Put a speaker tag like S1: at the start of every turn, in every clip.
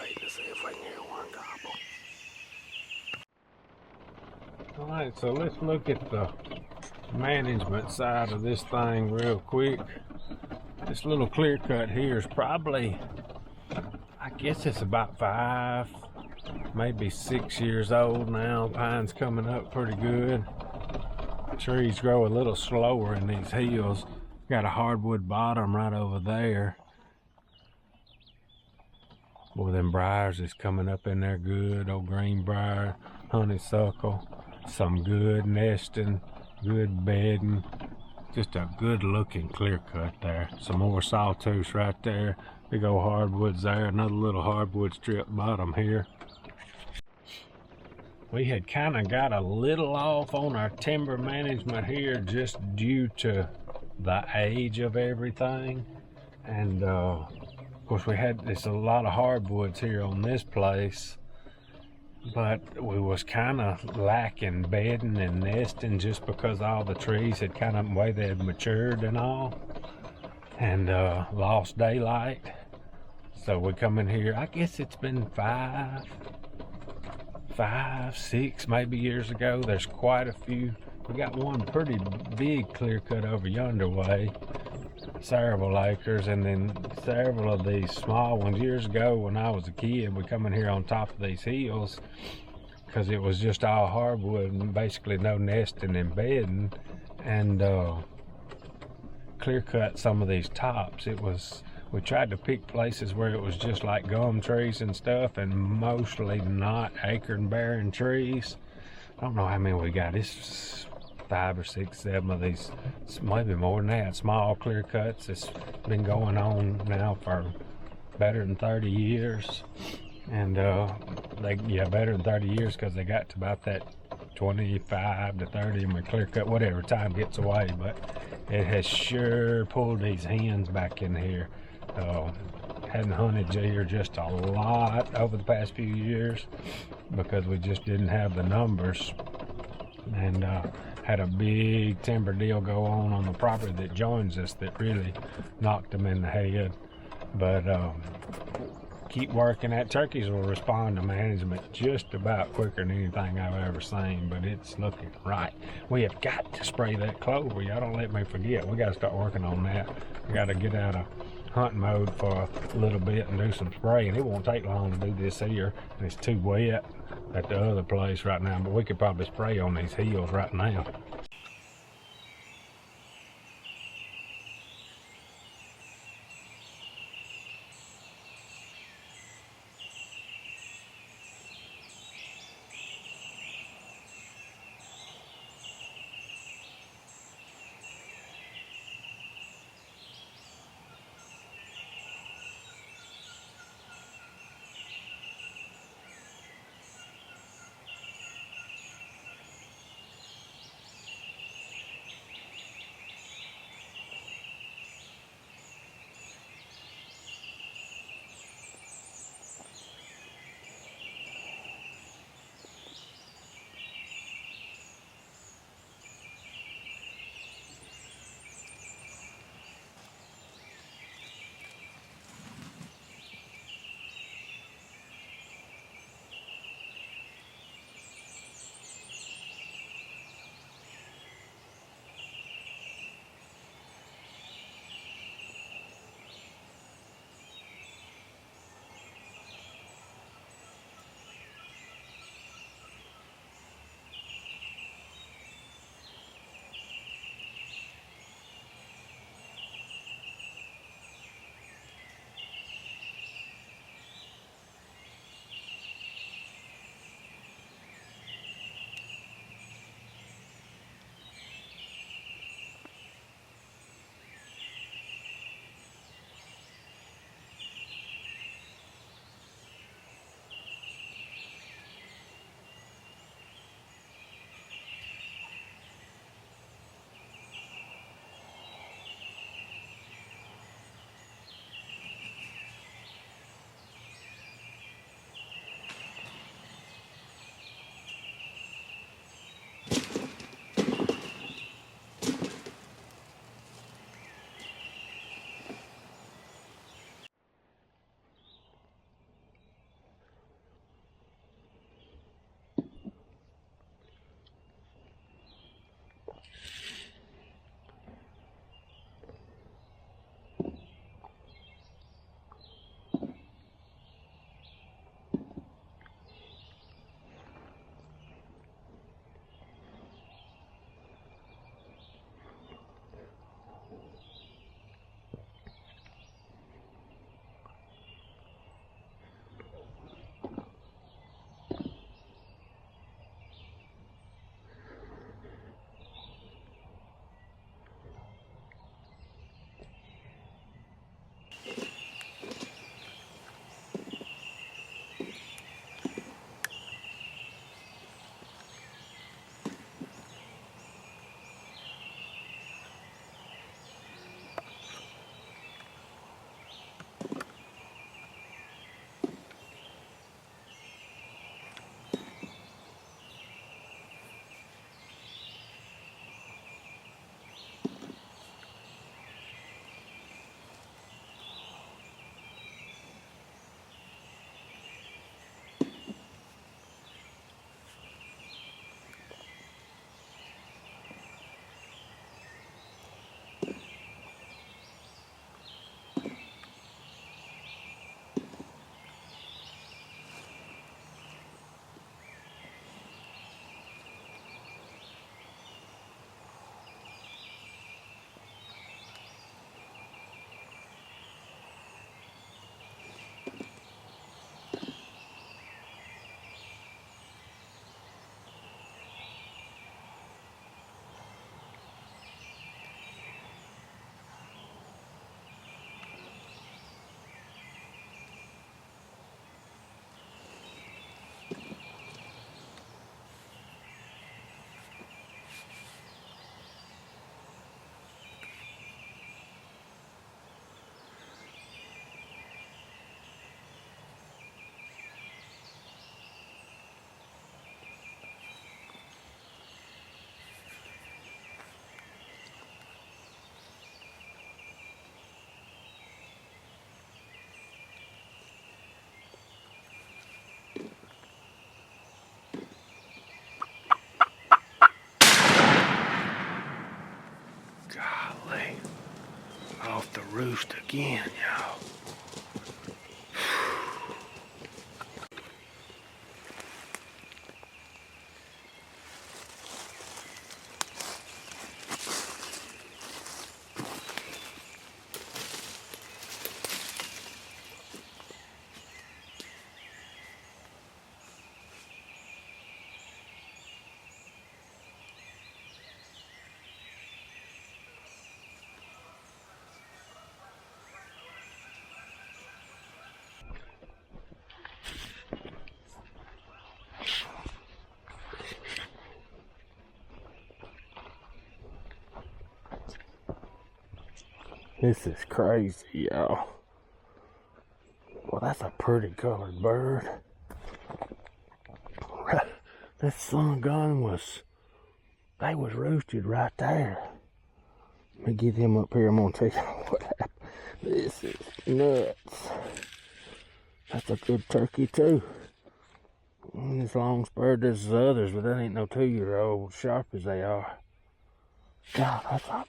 S1: wait to see if we can hear one gobble.
S2: Alright, so let's look at the management side of this thing real quick. This little clear cut here is probably, I guess it's about 5, maybe 6 years old now. Pine's coming up pretty good. Trees grow a little slower in these hills. Got a hardwood bottom right over there. Boy, them briars is coming up in there good. Old greenbrier, honeysuckle, some good nesting, good bedding. Just a good looking clear cut there. Some more sawtooth right there. Big old hardwoods there. Another little hardwood strip bottom here. We had kind of got a little off on our timber management here just due to the age of everything. And of course there's a lot of hardwoods here on this place, but we was kind of lacking bedding and nesting just because all the trees had kind of the way they had matured and all, and lost daylight. So we come in here, I guess it's been 5, 6 maybe years ago. There's quite a few. We got one pretty big clear cut over yonder way, several acres, and then several of these small ones. Years ago when I was a kid, we come in here on top of these hills because it was just all hardwood and basically no nesting and bedding, and clear cut some of these tops. We tried to pick places where it was just like gum trees and stuff, and mostly not acorn bearing trees. I don't know how many we got. It's 5 or 6, 7 of these, maybe more than that, small clear cuts. It's been going on now for better than 30 years. And better than 30 years because they got to about that 25 to 30 in my clear cut, whatever time gets away. But it has sure pulled these hens back in here. Hadn't hunted deer just a lot over the past few years because we just didn't have the numbers, and had a big timber deal go on the property that joins us that really knocked them in the head. But keep working at. Turkeys will respond to management just about quicker than anything I've ever seen, but it's looking right. We have got to spray that clover. Y'all don't let me forget. We got to start working on that. We got to get out of hunting mode for a little bit and do some spraying. It won't take long to do this here, and it's too wet at the other place right now, but we could probably spray on these hills right now. off the roost again, y'all. This is crazy, y'all. Well, that's a pretty colored bird. That sun gun they was roosted right there. Let me get him up here. I'm gonna tell you what happened. This is nuts. That's a good turkey too. This long spurred as the others, but that ain't no 2-year-old, sharp as they are. God, that's a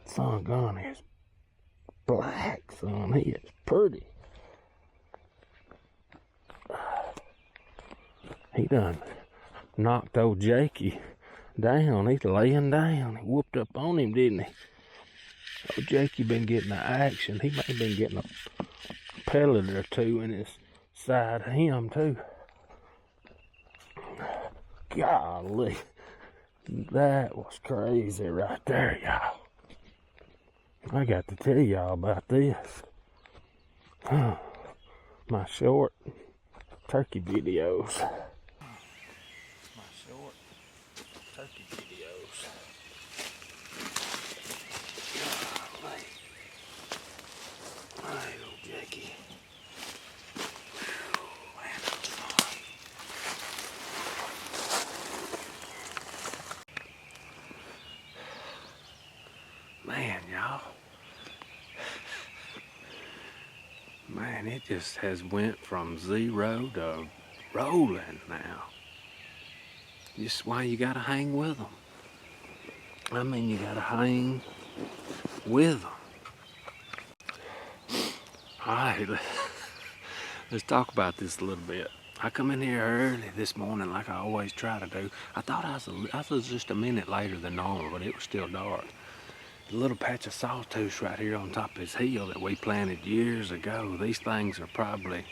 S2: sun gun is black, son. He is pretty. He done knocked old Jakey down. He's laying down. He whooped up on him, didn't he? Old Jakey been getting the action. He may have been getting a pellet or two in his side of him, too. Golly. That was crazy right there, y'all. I got to tell y'all about this. My short turkey videos. My short turkey videos. Golly. Alright, old Jackie. Man, that's fun. Man, y'all. Man, it just has went from 0 to rolling now. Just why you gotta hang with them. I mean, you gotta hang with them. All right, let's talk about this a little bit. I come in here early this morning like I always try to do. I thought I was just a minute later than normal, but it was still dark. The little patch of sawtooth right here on top of his hill that we planted years ago. These things are probably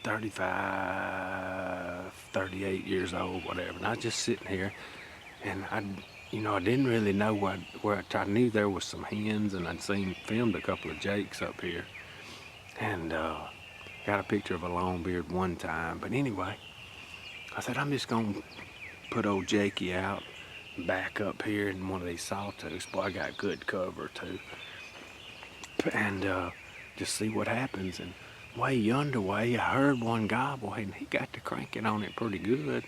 S2: 35, 38 years old, whatever. And I was just sitting here, and I didn't really know where I knew there was some hens, and I'd filmed a couple of jakes up here, and got a picture of a longbeard one time. But anyway, I said I'm just gonna put old Jakey out back up here in one of these sawtooths. Boy, I got good cover too, and just see what happens. And way yonder way, I heard one gobble, and he got to cranking on it pretty good.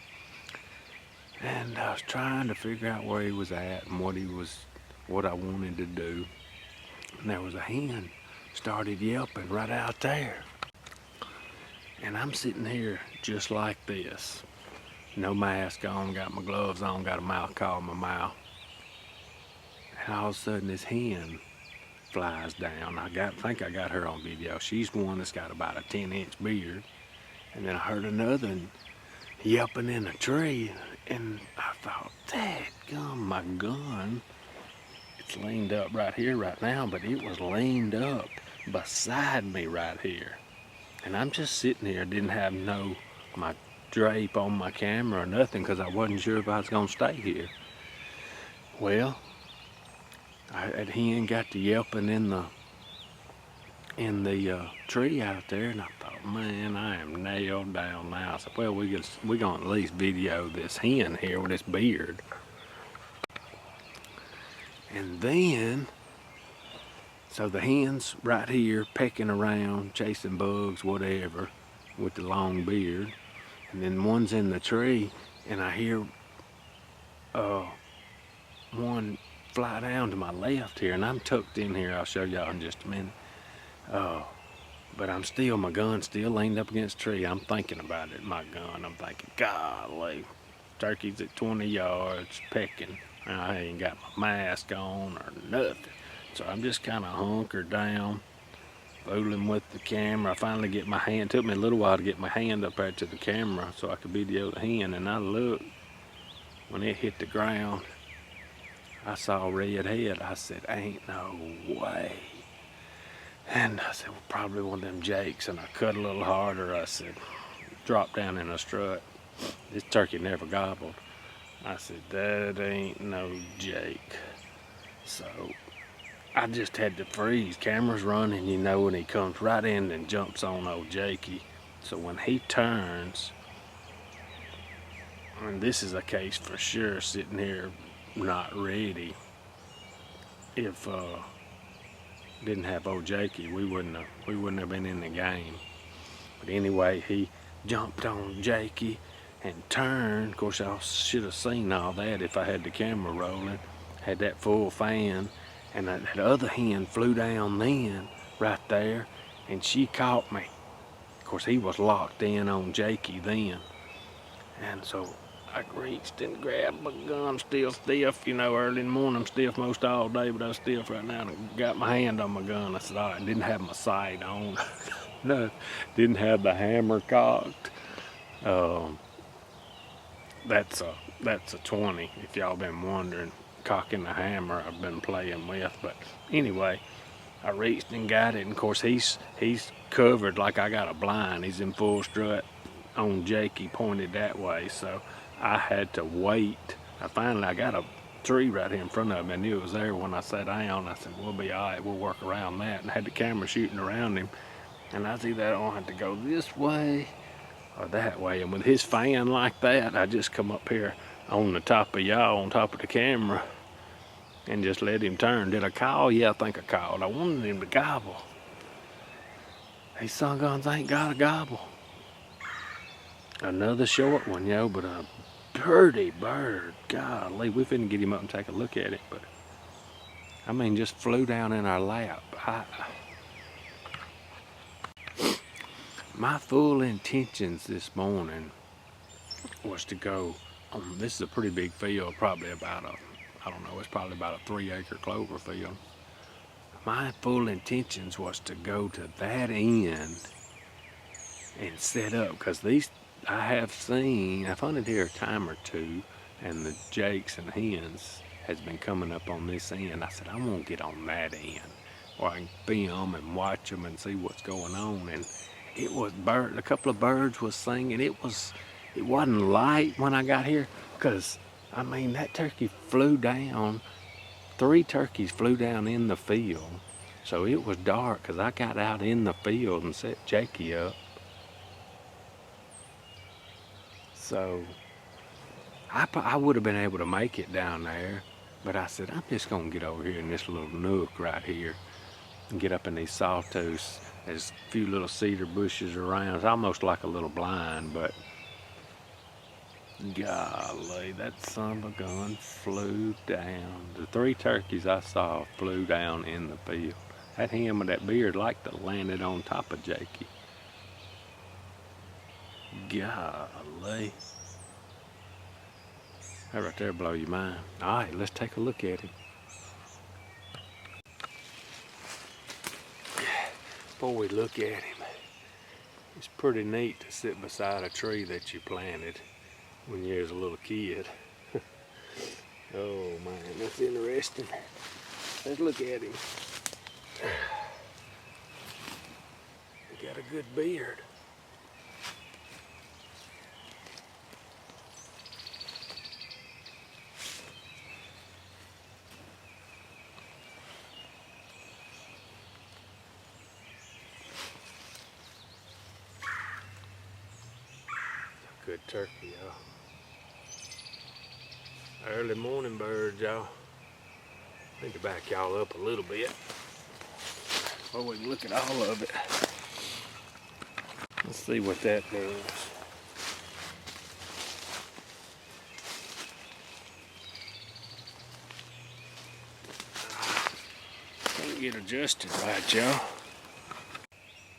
S2: And I was trying to figure out where he was at and what I wanted to do. And there was a hen started yelping right out there. And I'm sitting here just like this. No mask on, got my gloves on, got a mouth call in my mouth. And all of a sudden this hen flies down. I think I got her on video. She's one that's got about a 10-inch beard. And then I heard another yelping in a tree, and I thought, dadgum, my gun. It's leaned up right here right now, but it was leaned up beside me right here. And I'm just sitting here, didn't have my drape on my camera or nothing, because I wasn't sure if I was gonna stay here. Well, that hen got to yelping in the tree out there, and I thought, man, I am nailed down now. I said, well, we're gonna at least video this hen here with this beard. And then, so the hen's right here pecking around, chasing bugs, whatever, with the long beard. And then one's in the tree, and I hear one fly down to my left here, and I'm tucked in here. I'll show y'all in just a minute. But my gun's still leaned up against a tree. I'm thinking about it, my gun. I'm thinking, golly, turkey's at 20 yards, pecking. I ain't got my mask on or nothing. So I'm just kind of hunkered down, fooling with the camera. I finally get my hand, took me a little while to get my hand up there to the camera so I could video the hen, and I looked, when it hit the ground, I saw a red head. I said, ain't no way. And I said, well, probably one of them jakes, and I cut a little harder. I said, drop down in a strut. This turkey never gobbled. I said, that ain't no jake. So I just had to freeze. Camera's running, you know, and he comes right in and jumps on old Jakey. So when he turns, and this is a case for sure, sitting here not ready. If didn't have old Jakey, we wouldn't have been in the game. But anyway, he jumped on Jakey and turned. Of course, I should have seen all that if I had the camera rolling. Had that full fan, and that other hen flew down then, right there, and she caught me. Of course, he was locked in on Jakey then. And so I reached and grabbed my gun, still stiff, you know, early in the morning. I'm stiff most all day, but I was stiff right now. And I got my hand on my gun. I said, all right, didn't have my sight on. No, didn't have the hammer cocked. That's a 20, if y'all been wondering. Cocking the hammer I've been playing with. But anyway, I reached and got it, and of course he's covered like I got a blind. He's in full strut on Jakey, pointed that way, so I had to wait. I got a tree right here in front of me. I knew it was there when I sat down. I said, we'll be all right, we'll work around that, and I had the camera shooting around him, and I see that I don't have to go this way or that way. And with his fan like that, I just come up here on the top of y'all, on top of the camera, and just let him turn. Did I call? Yeah, I think I called. I wanted him to gobble. These son guns ain't got a gobble. Another short one, yo, but a pretty bird. Golly, we finna get him up and take a look at it, but I mean, just flew down in our lap. My full intentions this morning was to go on, this is a pretty big field, probably about I don't know, it's probably about a 3-acre clover field. My full intentions was to go to that end and set up, because these, I've hunted here a time or two, and the jakes and hens has been coming up on this end. I said, I want to get on that end where I can film and watch them and see what's going on. And it was a couple of birds was singing. It wasn't light when I got here, because I mean, that turkey flew down, 3 turkeys flew down in the field. So it was dark, because I got out in the field and set Jakey up. So I would have been able to make it down there, but I said, I'm just going to get over here in this little nook right here and get up in these sawtooths. There's a few little cedar bushes around. It's almost like a little blind, but golly, that son of a gun flew down. The 3 turkeys I saw flew down in the field. That hen with that beard like to landed on top of Jakey. Golly. That right there blow your mind. All right, let's take a look at him. Before we look at him, it's pretty neat to sit beside a tree that you planted when you was a little kid. Oh man, that's interesting. Let's look at him. He got a good beard. Good turkey, y'all. Early morning birds, y'all. Need to back y'all up a little bit before we look at all of it. Let's see what that does. Can't get adjusted right, y'all.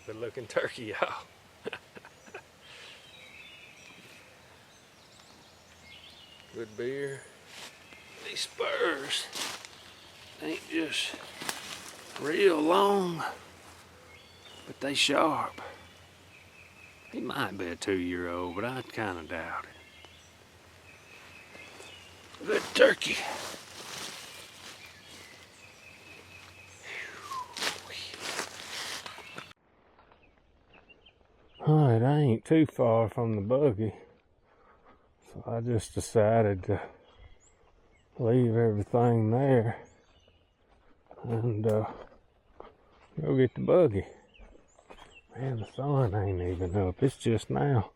S2: Good looking turkey, y'all. Good beard. These spurs ain't just Real long, but they sharp. He might be a 2-year-old, but I kind of doubt it. Good turkey. Alright, I ain't too far from the buggy, so I just decided to leave everything there and go get the buggy. Man, the sun ain't even up. It's just now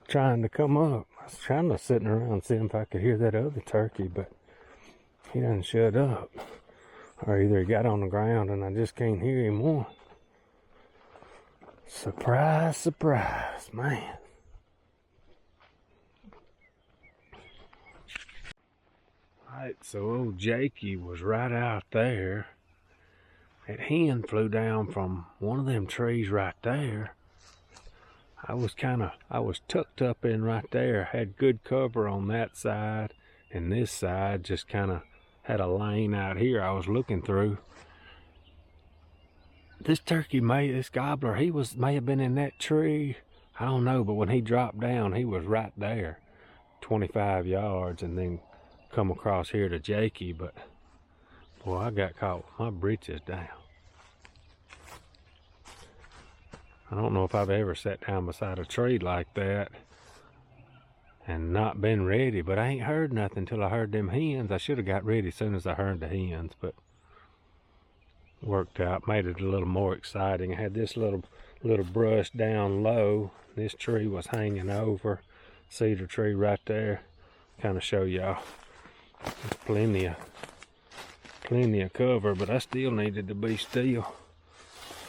S2: trying to come up. I was trying to sit around seeing if I could hear that other turkey, but he doesn't shut up. Or either he got on the ground and I just can't hear him more. Surprise, surprise, man. Alright, so old Jakey was right out there. That hen flew down from one of them trees right there. I was tucked up in right there. Had good cover on that side, and this side just kind of had a lane out here I was looking through. This turkey, this gobbler, may have been in that tree. I don't know, but when he dropped down, he was right there, 25 yards, and then come across here to Jakey. But boy, I got caught with my britches down. I don't know if I've ever sat down beside a tree like that and not been ready, but I ain't heard nothing till I heard them hens. I should have got ready as soon as I heard the hens, but worked out, made it a little more exciting. I had this little brush down low. This tree was hanging over, cedar tree right there. Kind of show y'all. There's plenty of cover, but I still needed to be still.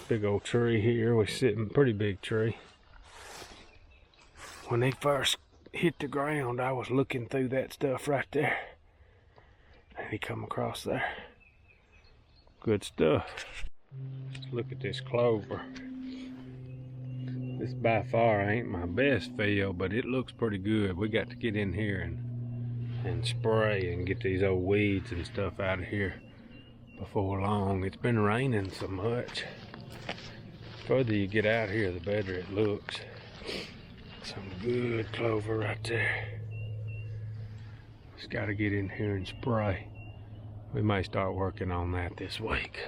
S2: Big old tree here. We're sitting, pretty big tree. When they first hit the ground, I was looking through that stuff right there, and he come across there. Good stuff. Let's look at this clover. This by far ain't my best field, but it looks pretty good. We got to get in here and spray and get these old weeds and stuff out of here before long. It's been raining so much. The further you get out here, the better it looks. Some good clover right there. Just got to get in here and spray. We may start working on that this week.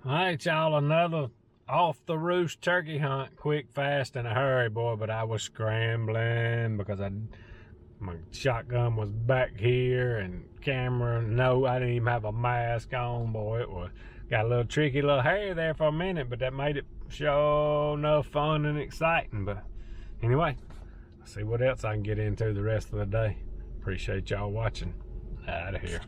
S2: All right, y'all, another off the roost turkey hunt. Quick, fast, in a hurry, boy, but I was scrambling because my shotgun was back here and camera. No, I didn't even have a mask on, boy. It got a little tricky, little hairy there for a minute, but that made it sure enough fun and exciting. But anyway, I'll see what else I can get into the rest of the day. Appreciate y'all watching. Out of here.